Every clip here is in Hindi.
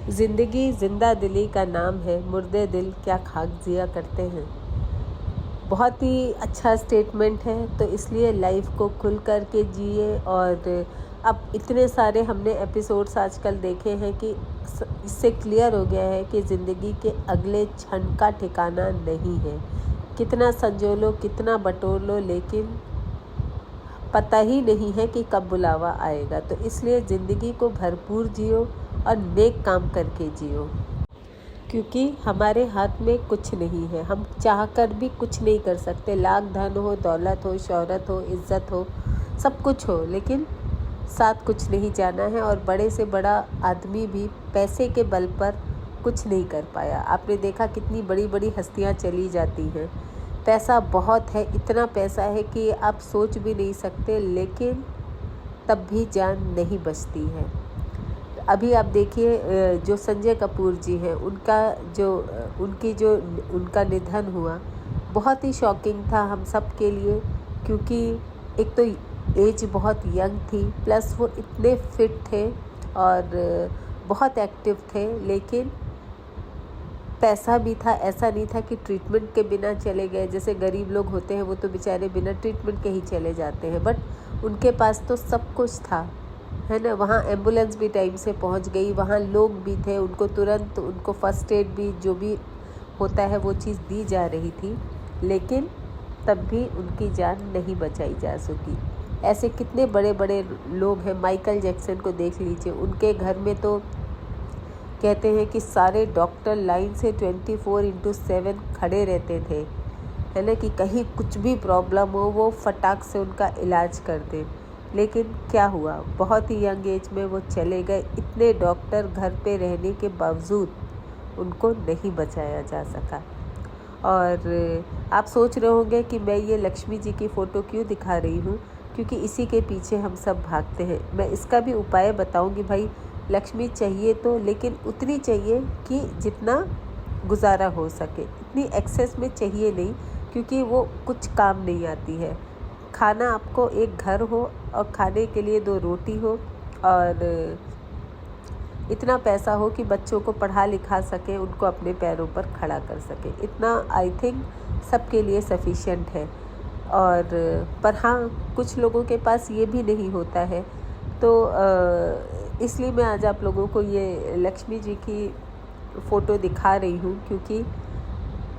ज़िंदगी जिंदा दिली का नाम है, मुर्दे दिल क्या खाक जिया करते हैं। बहुत ही अच्छा स्टेटमेंट है। तो इसलिए लाइफ को खुल कर के जिए। और अब इतने सारे हमने एपिसोड्स आजकल देखे हैं कि इससे क्लियर हो गया है कि ज़िंदगी के अगले क्षण का ठिकाना नहीं है। कितना संजो लो, कितना बटोर लो, लेकिन पता ही नहीं है कि कब बुलावा आएगा। तो इसलिए ज़िंदगी को भरपूर जियो और नेक काम करके जियो, क्योंकि हमारे हाथ में कुछ नहीं है। हम चाहकर भी कुछ नहीं कर सकते। लाख धन हो, दौलत हो, शोहरत हो, इज़्ज़त हो, सब कुछ हो, लेकिन साथ कुछ नहीं जाना है। और बड़े से बड़ा आदमी भी पैसे के बल पर कुछ नहीं कर पाया। आपने देखा कितनी बड़ी बड़ी हस्तियां चली जाती हैं। पैसा बहुत है, इतना पैसा है कि आप सोच भी नहीं सकते, लेकिन तब भी जान नहीं बचती है। अभी आप देखिए जो संजय कपूर जी हैं, उनका निधन हुआ, बहुत ही शॉकिंग था हम सब के लिए। क्योंकि एक तो एज बहुत यंग थी, प्लस वो इतने फिट थे और बहुत एक्टिव थे। लेकिन पैसा भी था, ऐसा नहीं था कि ट्रीटमेंट के बिना चले गए। जैसे गरीब लोग होते हैं वो तो बेचारे बिना ट्रीटमेंट के ही चले जाते हैं, बट उनके पास तो सब कुछ था, है ना। वहाँ एम्बुलेंस भी टाइम से पहुँच गई, वहाँ लोग भी थे, उनको तुरंत उनको फर्स्ट एड भी जो भी होता है वो चीज़ दी जा रही थी, लेकिन तब भी उनकी जान नहीं बचाई जा सकी। ऐसे कितने बड़े बड़े लोग हैं। माइकल जैक्सन को देख लीजिए, उनके घर में तो कहते हैं कि सारे डॉक्टर लाइन से 24/7 खड़े रहते थे, है ना, कि कहीं कुछ भी प्रॉब्लम हो वो फटाक से उनका इलाज कर दें। लेकिन क्या हुआ, बहुत ही यंग एज में वो चले गए। इतने डॉक्टर घर पे रहने के बावजूद उनको नहीं बचाया जा सका। और आप सोच रहे होंगे कि मैं ये लक्ष्मी जी की फ़ोटो क्यों दिखा रही हूँ, क्योंकि इसी के पीछे हम सब भागते हैं। मैं इसका भी उपाय बताऊँगी। भाई लक्ष्मी चाहिए तो, लेकिन उतनी चाहिए कि जितना गुजारा हो सके, इतनी एक्सेस में चाहिए नहीं, क्योंकि वो कुछ काम नहीं आती है। खाना आपको एक घर हो और खाने के लिए 2 रोटी हो, और इतना पैसा हो कि बच्चों को पढ़ा लिखा सके, उनको अपने पैरों पर खड़ा कर सके। इतना आई थिंक सबके लिए सफिशिएंट है। और पर हाँ, कुछ लोगों के पास ये भी नहीं होता है। तो इसलिए मैं आज आप लोगों को ये लक्ष्मी जी की फ़ोटो दिखा रही हूँ, क्योंकि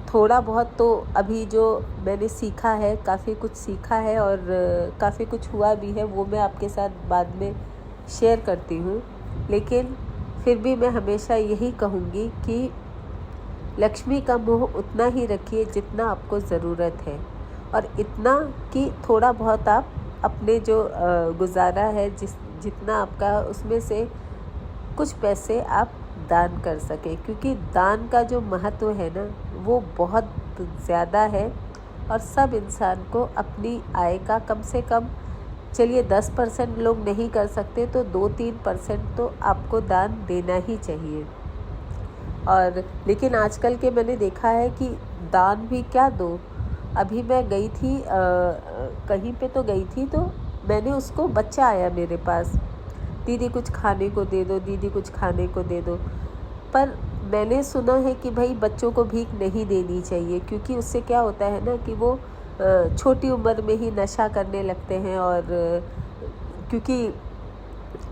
थोड़ा बहुत तो अभी जो मैंने सीखा है, काफ़ी कुछ सीखा है और काफ़ी कुछ हुआ भी है, वो मैं आपके साथ बाद में शेयर करती हूँ। लेकिन फिर भी मैं हमेशा यही कहूँगी कि लक्ष्मी का मोह उतना ही रखिए जितना आपको ज़रूरत है, और इतना कि थोड़ा बहुत आप अपने जो गुजारा है, जितना आपका, उसमें से कुछ पैसे आप दान कर सके। क्योंकि दान का जो महत्व है ना, वो बहुत ज़्यादा है। और सब इंसान को अपनी आय का कम से कम, चलिए 10% लोग नहीं कर सकते तो 2-3% तो आपको दान देना ही चाहिए। और लेकिन आजकल के मैंने देखा है कि दान भी क्या दो। अभी मैं गई थी कहीं पे तो गई थी, तो मैंने उसको, बच्चा आया मेरे पास, दीदी कुछ खाने को दे दो, दीदी कुछ खाने को दे दो। पर मैंने सुना है कि भाई बच्चों को भीख नहीं देनी चाहिए, क्योंकि उससे क्या होता है ना कि वो छोटी उम्र में ही नशा करने लगते हैं। और क्योंकि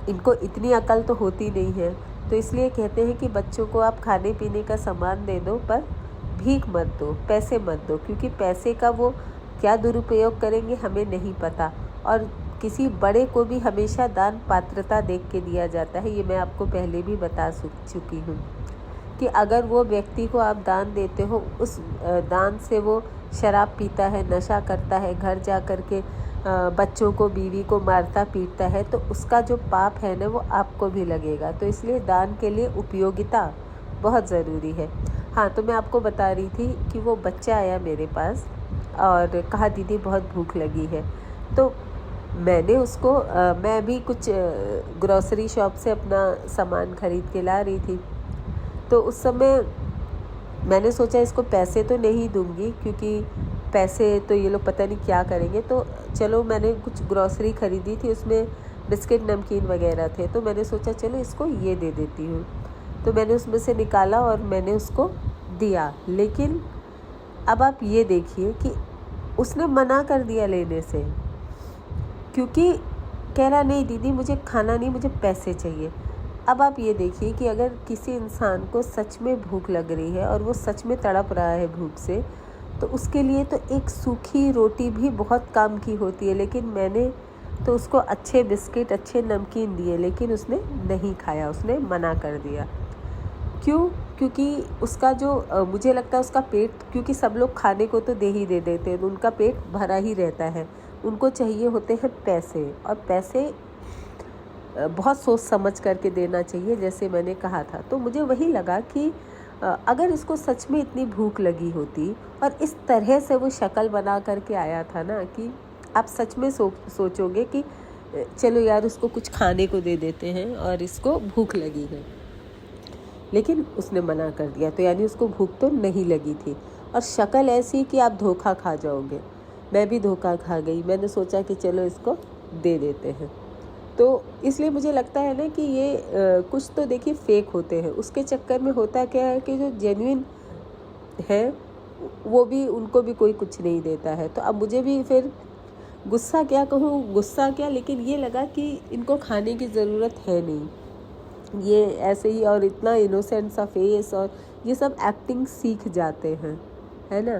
इनको इतनी अकल तो होती नहीं है, तो इसलिए कहते हैं कि बच्चों को आप खाने पीने का सामान दे दो, पर भीख मत दो, पैसे मत दो, क्योंकि पैसे का वो क्या दुरुपयोग करेंगे हमें नहीं पता। और किसी बड़े को भी हमेशा दान पात्रता देख के दिया जाता है। ये मैं आपको पहले भी बता चुकी हूँ कि अगर वो व्यक्ति को आप दान देते हो, उस दान से वो शराब पीता है, नशा करता है, घर जा कर के बच्चों को, बीवी को मारता पीटता है, तो उसका जो पाप है ना, वो आपको भी लगेगा। तो इसलिए दान के लिए उपयोगिता बहुत ज़रूरी है। हाँ, तो मैं आपको बता रही थी कि वो बच्चा आया मेरे पास और कहा दीदी बहुत भूख लगी है। तो मैंने उसको मैं भी कुछ ग्रॉसरी शॉप से अपना सामान ख़रीद के ला रही थी। तो उस समय मैंने सोचा इसको पैसे तो नहीं दूंगी, क्योंकि पैसे तो ये लोग पता नहीं क्या करेंगे। तो चलो, मैंने कुछ ग्रॉसरी ख़रीदी थी, उसमें बिस्किट नमकीन वगैरह थे, तो मैंने सोचा चलो इसको ये दे देती हूँ। तो मैंने उसमें से निकाला और मैंने उसको दिया। लेकिन अब आप ये देखिए कि उसने मना कर दिया लेने से, क्योंकि कह रहा नहीं दीदी मुझे खाना नहीं, मुझे पैसे चाहिए। अब आप ये देखिए कि अगर किसी इंसान को सच में भूख लग रही है और वो सच में तड़प रहा है भूख से, तो उसके लिए तो एक सूखी रोटी भी बहुत काम की होती है। लेकिन मैंने तो उसको अच्छे बिस्किट, अच्छे नमकीन दिए, लेकिन उसने नहीं खाया, उसने मना कर दिया। क्यों? क्योंकि उसका जो मुझे लगता है उसका पेट, क्योंकि सब लोग खाने को तो दे ही दे देते हैं, तो उनका पेट भरा ही रहता है। उनको चाहिए होते हैं पैसे, और पैसे बहुत सोच समझ करके देना चाहिए, जैसे मैंने कहा था। तो मुझे वही लगा कि अगर इसको सच में इतनी भूख लगी होती और इस तरह से वो शक्ल बना करके आया था ना, कि आप सच में सोचोगे कि चलो यार उसको कुछ खाने को दे देते हैं और इसको भूख लगी है, लेकिन उसने मना कर दिया। तो यानी उसको भूख तो नहीं लगी थी, और शक्ल ऐसी कि आप धोखा खा जाओगे। मैं भी धोखा खा गई, मैंने सोचा कि चलो इसको दे देते हैं। तो इसलिए मुझे लगता है ना कि ये कुछ तो देखिए फेक होते हैं। उसके चक्कर में होता क्या है कि जो जेन्युइन है वो भी, उनको भी कोई कुछ नहीं देता है। तो अब मुझे भी फिर गुस्सा क्या कहूँ, गुस्सा क्या, लेकिन ये लगा कि इनको खाने की ज़रूरत है नहीं, ये ऐसे ही, और इतना इनोसेंट सा फेस, और ये सब एक्टिंग सीख जाते हैं, है ना।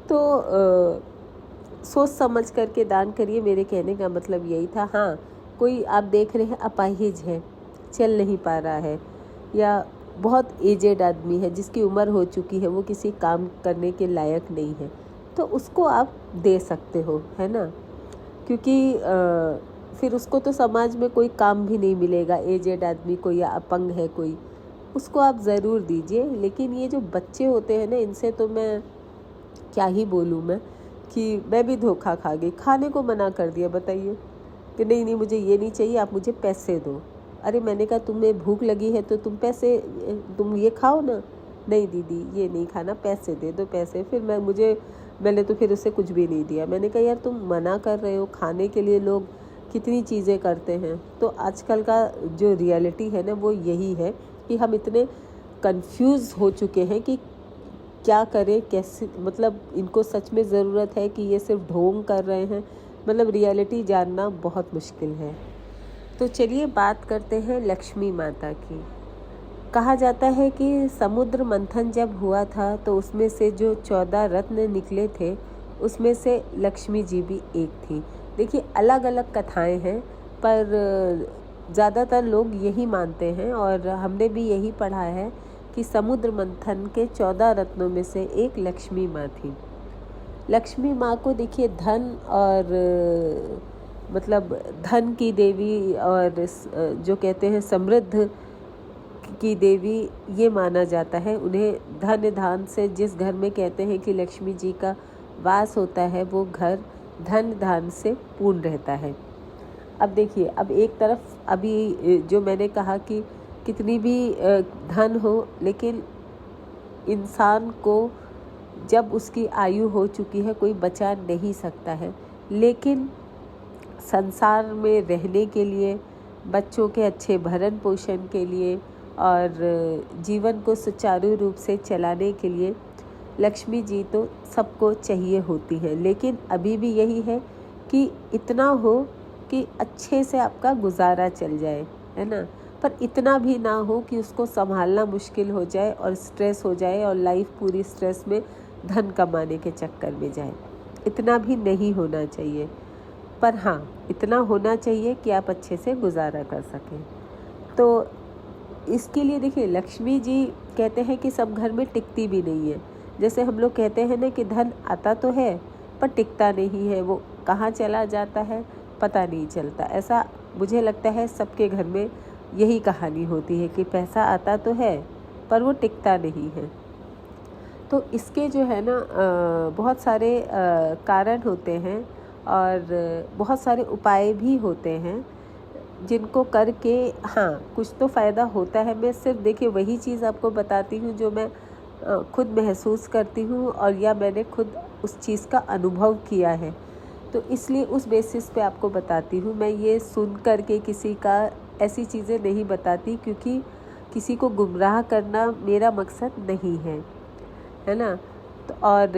तो सोच समझ करके दान करिए, मेरे कहने का मतलब यही था। हाँ, कोई आप देख रहे हैं अपाहिज है, चल नहीं पा रहा है, या बहुत एजेड आदमी है जिसकी उम्र हो चुकी है, वो किसी काम करने के लायक नहीं है, तो उसको आप दे सकते हो, है ना। क्योंकि फिर उसको तो समाज में कोई काम भी नहीं मिलेगा, एजेड आदमी को या अपंग है कोई, उसको आप ज़रूर दीजिए। लेकिन ये जो बच्चे होते हैं ना, इनसे तो मैं क्या ही बोलूँ मैं, कि मैं भी धोखा खा गई। खाने को मना कर दिया, बताइए कि नहीं नहीं मुझे ये नहीं चाहिए, आप मुझे पैसे दो। अरे मैंने कहा तुम्हें भूख लगी है तो तुम ये खाओ ना। नहीं दीदी ये नहीं खाना, पैसे दे दो पैसे। फिर मैंने तो फिर उसे कुछ भी नहीं दिया। मैंने कहा यार तुम मना कर रहे हो, खाने के लिए लोग कितनी चीज़ें करते हैं। तो आजकल का जो रियलिटी है ना वो यही है कि हम इतने कंफ्यूज हो चुके हैं कि क्या करें, कैसे, मतलब इनको सच में ज़रूरत है कि ये सिर्फ ढोंग कर रहे हैं, मतलब रियलिटी जानना बहुत मुश्किल है। तो चलिए बात करते हैं लक्ष्मी माता की। कहा जाता है कि समुद्र मंथन जब हुआ था तो उसमें से जो 14 रत्न निकले थे उसमें से लक्ष्मी जी भी एक थी। देखिए अलग अलग कथाएं हैं, पर ज़्यादातर लोग यही मानते हैं, और हमने भी यही पढ़ा है कि समुद्र मंथन के 14 रत्नों में से एक लक्ष्मी माँ थी। लक्ष्मी माँ को देखिए धन और मतलब धन की देवी, और जो कहते हैं समृद्ध की देवी, ये माना जाता है। उन्हें धन धान से, जिस घर में कहते हैं कि लक्ष्मी जी का वास होता है, वो घर धन धान से पूर्ण रहता है। अब देखिए, अब एक तरफ अभी जो मैंने कहा कि कितनी भी धन हो, लेकिन इंसान को जब उसकी आयु हो चुकी है कोई बचा नहीं सकता है। लेकिन संसार में रहने के लिए, बच्चों के अच्छे भरण पोषण के लिए और जीवन को सुचारू रूप से चलाने के लिए लक्ष्मी जी तो सबको चाहिए होती है। लेकिन अभी भी यही है कि इतना हो कि अच्छे से आपका गुजारा चल जाए, है ना, पर इतना भी ना हो कि उसको संभालना मुश्किल हो जाए और स्ट्रेस हो जाए और लाइफ पूरी स्ट्रेस में धन कमाने के चक्कर में जाए। इतना भी नहीं होना चाहिए, पर हाँ इतना होना चाहिए कि आप अच्छे से गुजारा कर सकें। तो इसके लिए देखिए, लक्ष्मी जी कहते हैं कि सब घर में टिकती भी नहीं है। जैसे हम लोग कहते हैं ना कि धन आता तो है पर टिकता नहीं है, वो कहाँ चला जाता है पता नहीं चलता। ऐसा मुझे लगता है सबके घर में यही कहानी होती है कि पैसा आता तो है पर वो टिकता नहीं है। तो इसके जो है ना बहुत सारे कारण होते हैं और बहुत सारे उपाय भी होते हैं जिनको करके हाँ कुछ तो फ़ायदा होता है। मैं सिर्फ देखिए वही चीज़ आपको बताती हूँ जो मैं खुद महसूस करती हूँ और या मैंने खुद उस चीज़ का अनुभव किया है, तो इसलिए उस बेसिस पे आपको बताती हूँ। मैं ये सुन करके किसी का ऐसी चीज़ें नहीं बताती, क्योंकि किसी को गुमराह करना मेरा मकसद नहीं है ना। तो और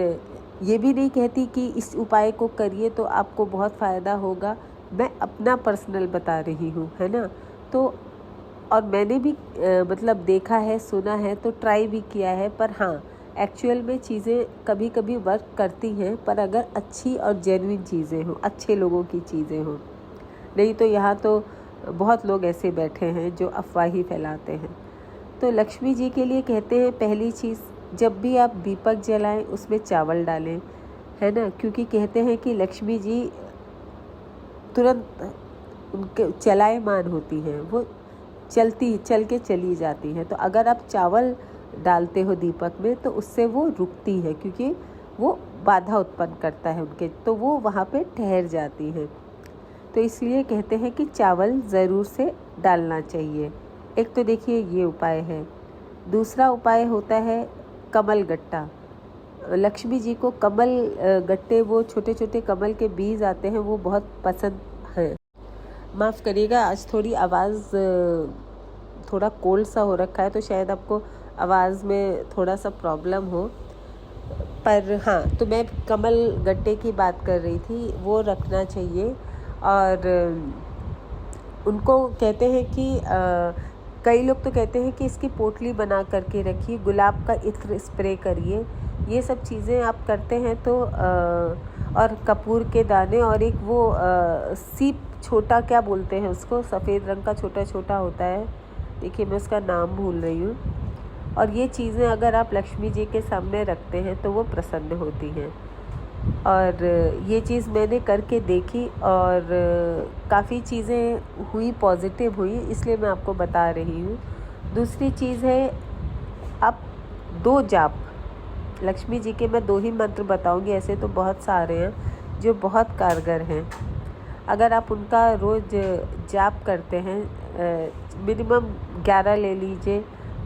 ये भी नहीं कहती कि इस उपाय को करिए तो आपको बहुत फ़ायदा होगा, मैं अपना पर्सनल बता रही हूँ, है ना। तो और मैंने भी मतलब देखा है, सुना है, तो ट्राई भी किया है। पर हाँ, एक्चुअल में चीज़ें कभी कभी वर्क करती हैं, पर अगर अच्छी और जेन्युइन चीज़ें हों, अच्छे लोगों की चीज़ें हों। नहीं तो यहाँ तो बहुत लोग ऐसे बैठे हैं जो अफवाही फैलाते हैं। तो लक्ष्मी जी के लिए कहते हैं, पहली चीज़, जब भी आप दीपक जलाएं उसमें चावल डालें, है ना। क्योंकि कहते हैं कि लक्ष्मी जी तुरंत उनके चलायमान होती हैं, वो चल के चली जाती हैं। तो अगर आप चावल डालते हो दीपक में तो उससे वो रुकती है, क्योंकि वो बाधा उत्पन्न करता है उनके, तो वो वहाँ पे ठहर जाती हैं। तो इसलिए कहते हैं कि चावल ज़रूर से डालना चाहिए। एक तो देखिए ये उपाय है। दूसरा उपाय होता है कमल गट्टा। लक्ष्मी जी को कमल गट्टे, वो छोटे छोटे कमल के बीज आते हैं, वो बहुत पसंद हैं। माफ़ करिएगा, आज थोड़ी आवाज़ थोड़ा कोल्ड सा हो रखा है, तो शायद आपको आवाज़ में थोड़ा सा प्रॉब्लम हो। पर हाँ, तो मैं कमल गट्टे की बात कर रही थी, वो रखना चाहिए। और उनको कहते हैं कि कई लोग तो कहते हैं कि इसकी पोटली बना करके रखिए, गुलाब का इत्र स्प्रे करिए। ये सब चीज़ें आप करते हैं तो और कपूर के दाने, और एक वो सीप छोटा, क्या बोलते हैं उसको, सफ़ेद रंग का छोटा छोटा होता है, देखिए मैं उसका नाम भूल रही हूँ। और ये चीज़ें अगर आप लक्ष्मी जी के सामने रखते हैं तो वो प्रसन्न होती हैं। और ये चीज़ मैंने करके देखी और काफ़ी चीज़ें हुई, पॉजिटिव हुई, इसलिए मैं आपको बता रही हूँ। दूसरी चीज़ है, आप 2 जाप, लक्ष्मी जी के मैं 2 ही मंत्र बताऊंगी, ऐसे तो बहुत सारे हैं जो बहुत कारगर हैं। अगर आप उनका रोज़ जाप करते हैं, मिनिमम 11 ले लीजिए,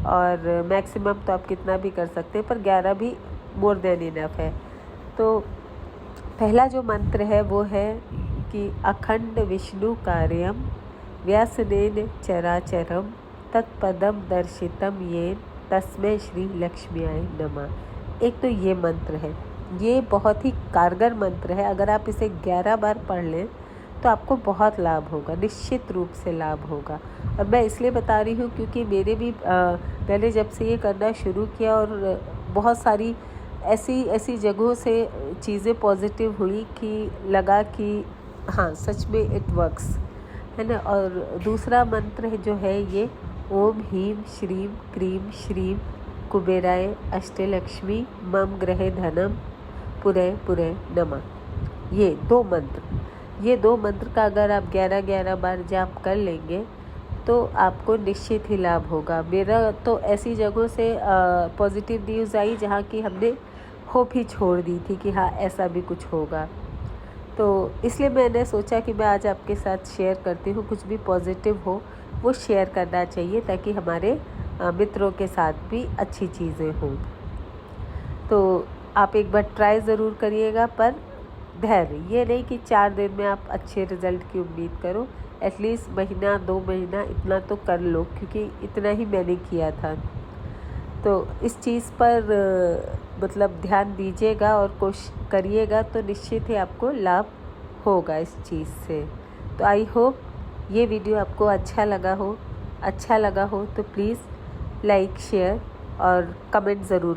और मैक्सिमम तो आप कितना भी कर सकते हैं, पर 11 भी मोर देन इनफ है। तो पहला जो मंत्र है वो है कि अखंड विष्णु कार्यम व्यासनेन चराचरम तत्पदम दर्शितम येन तस्मै श्री लक्ष्म्याय नमः। एक तो ये मंत्र है, ये बहुत ही कारगर मंत्र है। अगर आप इसे 11 बार पढ़ लें तो आपको बहुत लाभ होगा, निश्चित रूप से लाभ होगा। और मैं इसलिए बता रही हूँ क्योंकि मेरे भी मैंने जब से ये करना शुरू किया, और बहुत सारी ऐसी जगहों से चीज़ें पॉजिटिव हुई कि लगा कि हाँ सच में इट वर्क्स, है ना। और दूसरा मंत्र जो है ये ओम ह्रीं श्रीं क्रीं श्रीं कुबेराय अष्टलक्ष्मी मम ग्रहे धनम पुरय पुरय नमः। ये 2 मंत्र का अगर आप 11-11 बार जाप कर लेंगे तो आपको निश्चित ही लाभ होगा। मेरा तो ऐसी जगहों से पॉजिटिव न्यूज़ आई जहाँ की हमने होप ही छोड़ दी थी कि हाँ ऐसा भी कुछ होगा। तो इसलिए मैंने सोचा कि मैं आज आपके साथ शेयर करती हूँ, कुछ भी पॉजिटिव हो वो शेयर करना चाहिए, ताकि हमारे मित्रों के साथ भी अच्छी चीज़ें हों। तो आप एक बार ट्राई ज़रूर करिएगा, पर धैर्य, ये नहीं कि 4 दिन में आप अच्छे रिज़ल्ट की उम्मीद करो। एटलीस्ट महीना 2 महीना इतना तो कर लो, क्योंकि इतना ही मैंने किया था। तो इस चीज़ पर मतलब ध्यान दीजिएगा और कोशिश करिएगा, तो निश्चित ही आपको लाभ होगा इस चीज़ से। तो आई होप ये वीडियो आपको अच्छा लगा हो तो प्लीज़ लाइक, शेयर और कमेंट ज़रूर